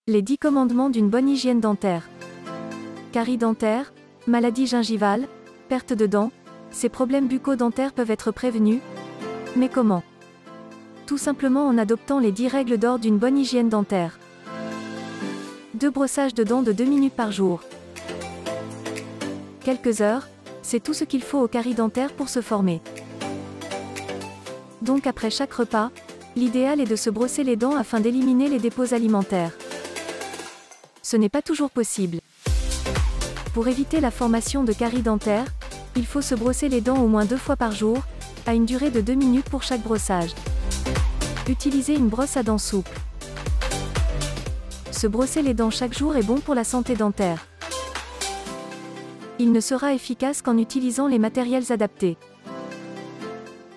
Les 10 commandements d'une bonne hygiène dentaire. Caries dentaires, maladies gingivales, perte de dents, ces problèmes bucco-dentaires peuvent être prévenus. Mais comment? Tout simplement en adoptant les 10 règles d'or d'une bonne hygiène dentaire. 2 brossages de dents de 2 minutes par jour. Quelques heures, c'est tout ce qu'il faut aux caries dentaires pour se former. Donc après chaque repas, l'idéal est de se brosser les dents afin d'éliminer les dépôts alimentaires. Ce n'est pas toujours possible. Pour éviter la formation de caries dentaires, il faut se brosser les dents au moins 2 fois par jour, à une durée de 2 minutes pour chaque brossage. Utilisez une brosse à dents souple. Se brosser les dents chaque jour est bon pour la santé dentaire. Il ne sera efficace qu'en utilisant les matériels adaptés.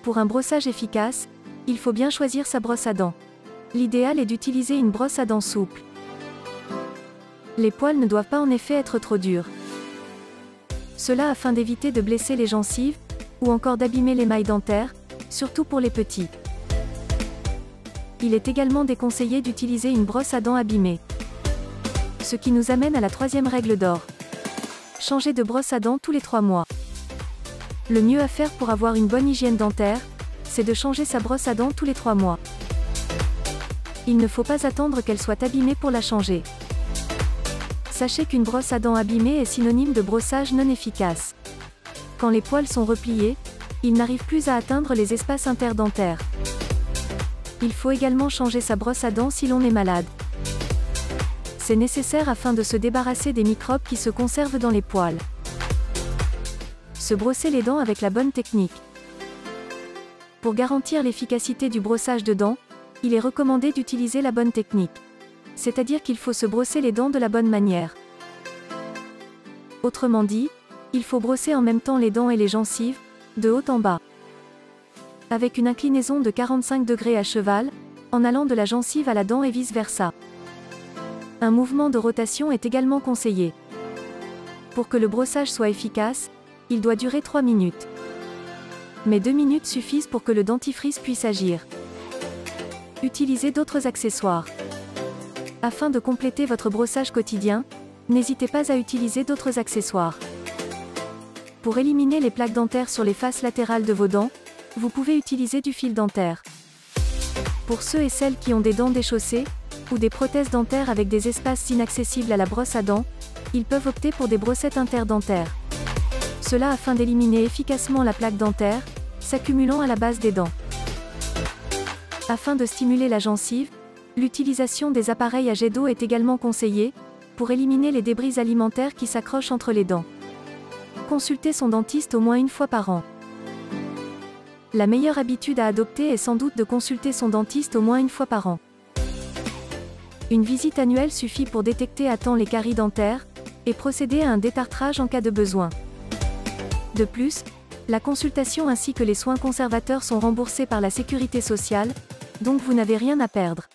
Pour un brossage efficace, il faut bien choisir sa brosse à dents. L'idéal est d'utiliser une brosse à dents souple. Les poils ne doivent pas en effet être trop durs. Cela afin d'éviter de blesser les gencives, ou encore d'abîmer l'émail dentaire, surtout pour les petits. Il est également déconseillé d'utiliser une brosse à dents abîmée. Ce qui nous amène à la 3e règle d'or. Changer de brosse à dents tous les 3 mois. Le mieux à faire pour avoir une bonne hygiène dentaire, c'est de changer sa brosse à dents tous les 3 mois. Il ne faut pas attendre qu'elle soit abîmée pour la changer. Sachez qu'une brosse à dents abîmée est synonyme de brossage non efficace. Quand les poils sont repliés, ils n'arrivent plus à atteindre les espaces interdentaires. Il faut également changer sa brosse à dents si l'on est malade. C'est nécessaire afin de se débarrasser des microbes qui se conservent dans les poils. Se brosser les dents avec la bonne technique. Pour garantir l'efficacité du brossage de dents, il est recommandé d'utiliser la bonne technique. C'est-à-dire qu'il faut se brosser les dents de la bonne manière. Autrement dit, il faut brosser en même temps les dents et les gencives, de haut en bas. Avec une inclinaison de 45 degrés à cheval, en allant de la gencive à la dent et vice-versa. Un mouvement de rotation est également conseillé. Pour que le brossage soit efficace, il doit durer 3 minutes. Mais 2 minutes suffisent pour que le dentifrice puisse agir. Utilisez d'autres accessoires. Afin de compléter votre brossage quotidien, n'hésitez pas à utiliser d'autres accessoires. Pour éliminer les plaques dentaires sur les faces latérales de vos dents, vous pouvez utiliser du fil dentaire. Pour ceux et celles qui ont des dents déchaussées, ou des prothèses dentaires avec des espaces inaccessibles à la brosse à dents, ils peuvent opter pour des brossettes interdentaires. Cela afin d'éliminer efficacement la plaque dentaire, s'accumulant à la base des dents. Afin de stimuler la gencive, l'utilisation des appareils à jet d'eau est également conseillée, pour éliminer les débris alimentaires qui s'accrochent entre les dents. Consultez son dentiste au moins 1 fois par an. La meilleure habitude à adopter est sans doute de consulter son dentiste au moins 1 fois par an. Une visite annuelle suffit pour détecter à temps les caries dentaires, et procéder à un détartrage en cas de besoin. De plus, la consultation ainsi que les soins conservateurs sont remboursés par la Sécurité sociale, donc vous n'avez rien à perdre.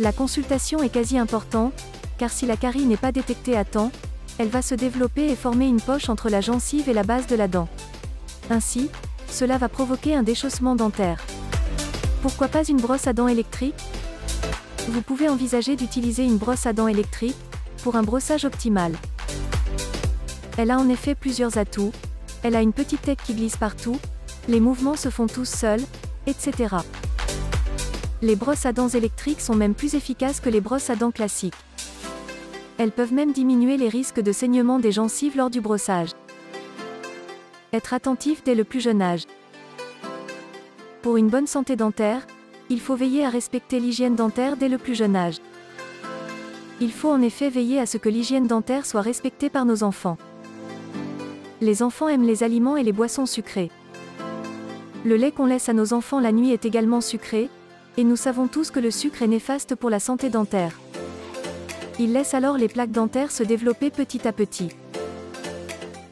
La consultation est quasi importante, car si la carie n'est pas détectée à temps, elle va se développer et former une poche entre la gencive et la base de la dent. Ainsi, cela va provoquer un déchaussement dentaire. Pourquoi pas une brosse à dents électrique? Vous pouvez envisager d'utiliser une brosse à dents électrique, pour un brossage optimal. Elle a en effet plusieurs atouts, elle a une petite tête qui glisse partout, les mouvements se font tous seuls, etc. Les brosses à dents électriques sont même plus efficaces que les brosses à dents classiques. Elles peuvent même diminuer les risques de saignement des gencives lors du brossage. Être attentif dès le plus jeune âge. Pour une bonne santé dentaire, il faut veiller à respecter l'hygiène dentaire dès le plus jeune âge. Il faut en effet veiller à ce que l'hygiène dentaire soit respectée par nos enfants. Les enfants aiment les aliments et les boissons sucrées. Le lait qu'on laisse à nos enfants la nuit est également sucré, et nous savons tous que le sucre est néfaste pour la santé dentaire. Il laisse alors les plaques dentaires se développer petit à petit.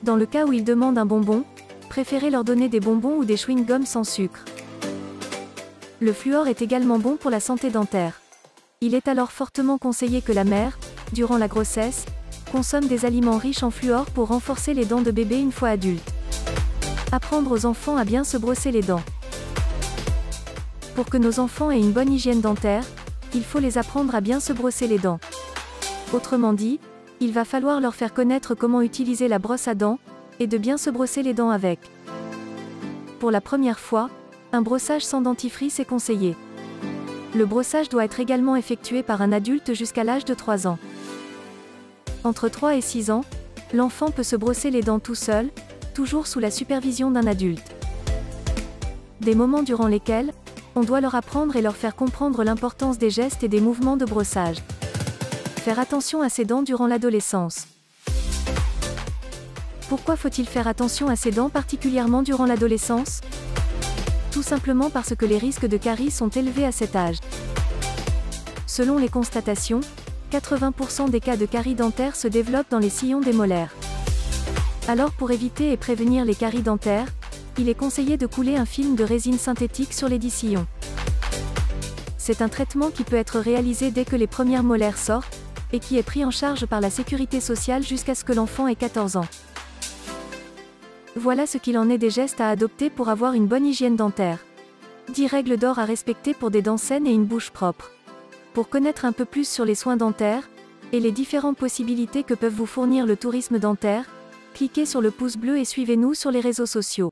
Dans le cas où ils demandent un bonbon, préférez leur donner des bonbons ou des chewing-gums sans sucre. Le fluor est également bon pour la santé dentaire. Il est alors fortement conseillé que la mère, durant la grossesse, consomme des aliments riches en fluor pour renforcer les dents de bébé une fois adulte. Apprendre aux enfants à bien se brosser les dents. Pour que nos enfants aient une bonne hygiène dentaire, il faut les apprendre à bien se brosser les dents. Autrement dit, il va falloir leur faire connaître comment utiliser la brosse à dents, et de bien se brosser les dents avec. Pour la première fois, un brossage sans dentifrice est conseillé. Le brossage doit être également effectué par un adulte jusqu'à l'âge de 3 ans. Entre 3 et 6 ans, l'enfant peut se brosser les dents tout seul, toujours sous la supervision d'un adulte. Des moments durant lesquels, on doit leur apprendre et leur faire comprendre l'importance des gestes et des mouvements de brossage. Faire attention à ses dents durant l'adolescence. Pourquoi faut-il faire attention à ses dents particulièrement durant l'adolescence ? Tout simplement parce que les risques de caries sont élevés à cet âge. Selon les constatations, 80% des cas de caries dentaires se développent dans les sillons des molaires. Alors pour éviter et prévenir les caries dentaires, il est conseillé de couler un film de résine synthétique sur les 10 sillons. C'est un traitement qui peut être réalisé dès que les premières molaires sortent, et qui est pris en charge par la sécurité sociale jusqu'à ce que l'enfant ait 14 ans. Voilà ce qu'il en est des gestes à adopter pour avoir une bonne hygiène dentaire. 10 règles d'or à respecter pour des dents saines et une bouche propre. Pour connaître un peu plus sur les soins dentaires, et les différentes possibilités que peuvent vous fournir le tourisme dentaire, cliquez sur le pouce bleu et suivez-nous sur les réseaux sociaux.